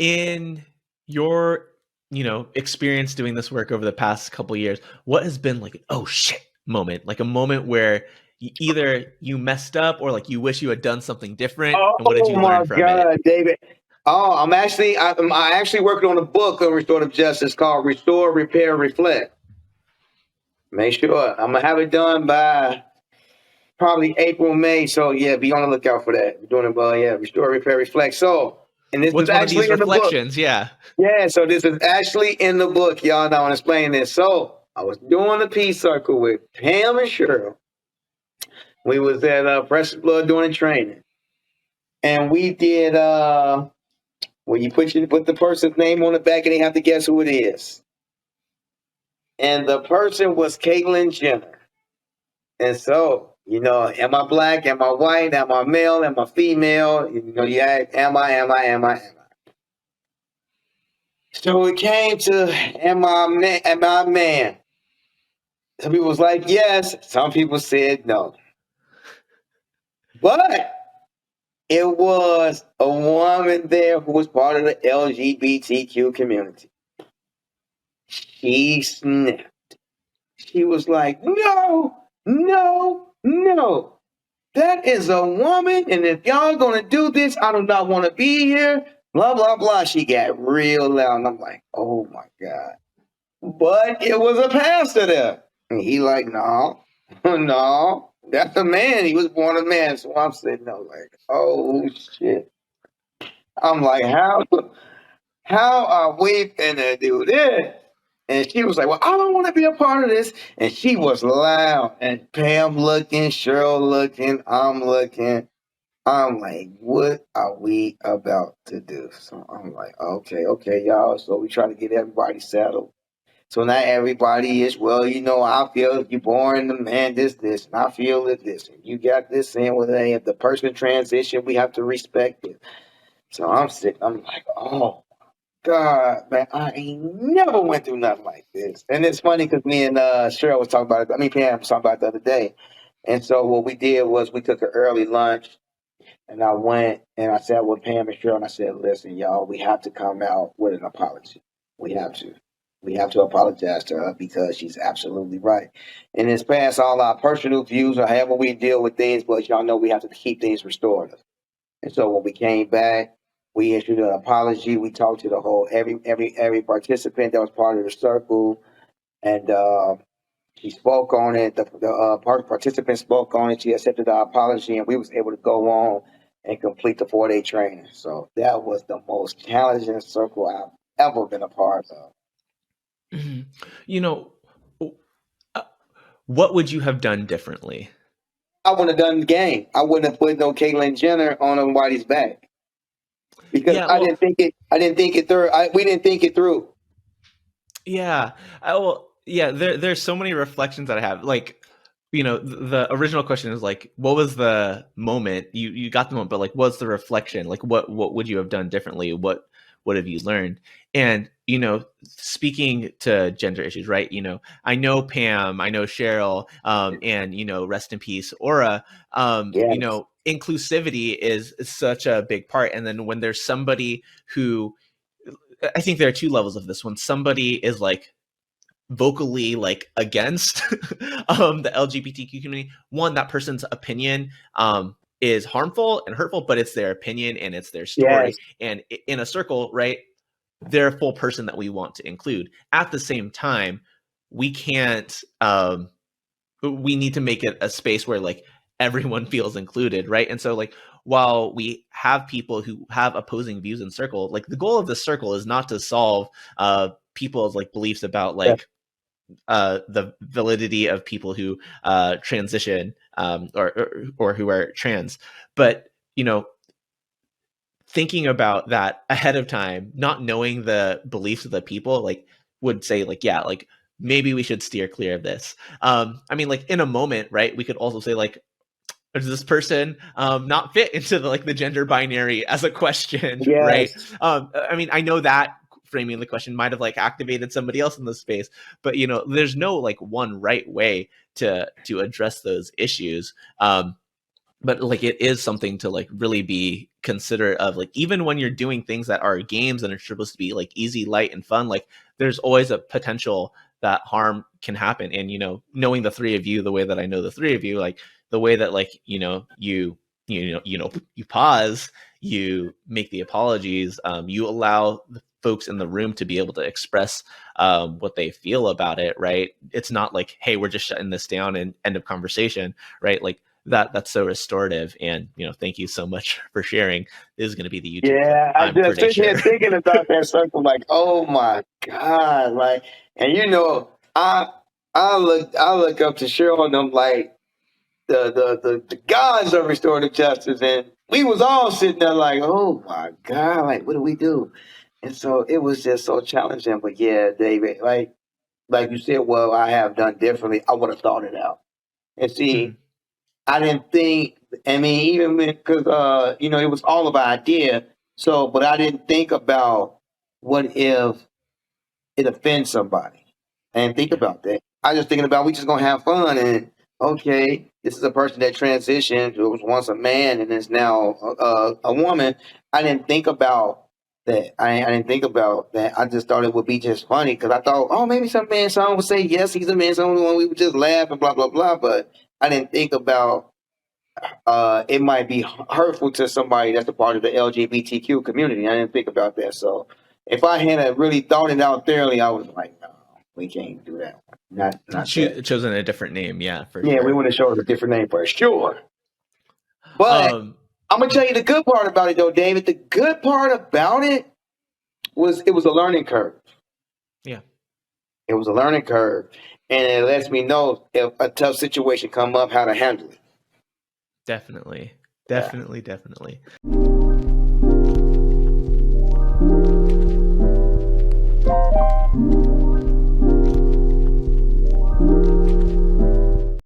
In your, experience doing this work over the past couple years, what has been like an oh shit moment, like a moment where either you messed up or like you wish you had done something different, and what did Oh you my learn from it? God, David. Oh, I'm actually working on a book on restorative justice called Restore, Repair, Reflect. Make sure I'm gonna have it done by probably April, May. So yeah, be on the lookout for that. We're doing it, yeah, Restore, Repair, Reflect. So, and this is What's one of actually these in the book. reflections? Yeah. Yeah, so this is actually in the book, y'all. Now I'm explaining this. So I was doing the peace circle with Pam and Cheryl. We was at Precious Blood doing a training, and we did where you put the person's name on the back and they have to guess who it is. And the person was Caitlyn Jenner. And so, am I black? Am I white? Am I male? Am I female? You ask, am I? So it came to, am I a man? Some people was like, yes. Some people said no. But it was a woman there who was part of the LGBTQ community. She snapped. She was like, no, no, no. That is a woman, and if y'all gonna do this, I do not want to be here. Blah, blah, blah. She got real loud, and I'm like, oh my God. But it was a pastor there. And he like, no, no, that's a man. He was born a man. So I'm sitting there like, oh shit. I'm like, how are we gonna do this? And she was like, well, I don't want to be a part of this. And she was loud. And Pam looking, Cheryl looking, I'm looking. I'm like, what are we about to do? So I'm like, okay, y'all. So we try to get everybody settled. So now everybody is, well, I feel you're born the man, this, and I feel it, this. And you got this saying, well, if the person transition, we have to respect it. So I'm sitting, I'm like, oh, God, man, I ain't never went through nothing like this. And it's funny because me and Cheryl was talking about it. I mean, Pam was talking about it the other day. And so what we did was we took an early lunch, and I went and I sat with Pam and Cheryl, and I said, listen, y'all, we have to come out with an apology. We have to. We have to apologize to her because she's absolutely right. And it's past all our personal views or however we deal with things, but y'all know we have to keep things restorative. And so when we came back, we issued an apology. We talked to the whole every participant that was part of the circle, and she spoke on it. The participant spoke on it. She accepted the apology, and we was able to go on and complete the 4-day training. So that was the most challenging circle I've ever been a part of. Mhm. You know, uh, what would you have done differently? I wouldn't have done the game. I wouldn't have put no Caitlyn Jenner on Whitey's back because Yeah, I well, didn't think it. I didn't think it through. We didn't think it through. yeah. There's so many reflections that I have. Like, the original question is like, what was the moment? You got the moment, but like, what's the reflection? Like, what would you have done differently? What have you learned? And speaking to gender issues, right? I know Pam, I know Cheryl, and rest in peace, Aura. Yes. Inclusivity is such a big part. And then when there's somebody who, I think there are two levels of this. When somebody is like vocally like against the LGBTQ community, one, that person's opinion is harmful and hurtful, but it's their opinion and it's their Yes. story. And in a circle, right, they're a full person that we want to include. At the same time, we can't we need to make it a space where like everyone feels included, right? And so like while we have people who have opposing views in circle, like the goal of the circle is not to solve people's like beliefs about like the validity of people who transition or who are trans, but thinking about that ahead of time, not knowing the beliefs of the people, like would say like, yeah, like maybe we should steer clear of this. I mean, like in a moment, right? We could also say like, does this person not fit into the gender binary as a question, right? Yes. I mean, I know that framing the question might have like activated somebody else in the space, but there's no like one right way to address those issues. but like it is something to like really be considerate of, like even when you're doing things that are games and are supposed to be like easy, light, and fun, like there's always a potential that harm can happen. And knowing the three of you the way that I know the three of you, like the way that like you pause, you make the apologies, you allow the folks in the room to be able to express what they feel about it, right? It's not like, hey, we're just shutting this down and end of conversation, right? Like that's so restorative. And thank you so much for sharing. This is going to be the YouTube clip, Yeah, I I'm just pretty sitting here sure. thinking about that circle, like, oh my God, like, and I look up to Cheryl and them like the gods of restorative justice, and we was all sitting there like, oh my God, like, what do we do? And so it was just so challenging. But yeah, David, like you said, well, I have done differently. I would have thought it out. And Mhm. see, I didn't think. I mean, even because it was all about idea. So, but I didn't think about what if it offends somebody. I didn't think Yeah. about that. I was just thinking about we just gonna have fun and okay, this is a person that transitioned who was once a man and is now a woman. I didn't think about that. I didn't think about that. I just thought it would be just funny because I thought, oh, maybe someone would say yes, he's a man. Someone we would just laugh and blah blah blah. But I didn't think about it might be hurtful to somebody that's a part of the LGBTQ community. I didn't think about that. So if I had really thought it out thoroughly, I was like, no, we can't do that. Not that. Chosen a different name, yeah, for Yeah, we sure. want to show it a different name for sure. But um I'm gonna tell you the good part about it though, David. The good part about it was a learning curve. yeah, It was a learning curve. And it lets me know if a tough situation come up, how to handle it. definitely, Yeah. definitely.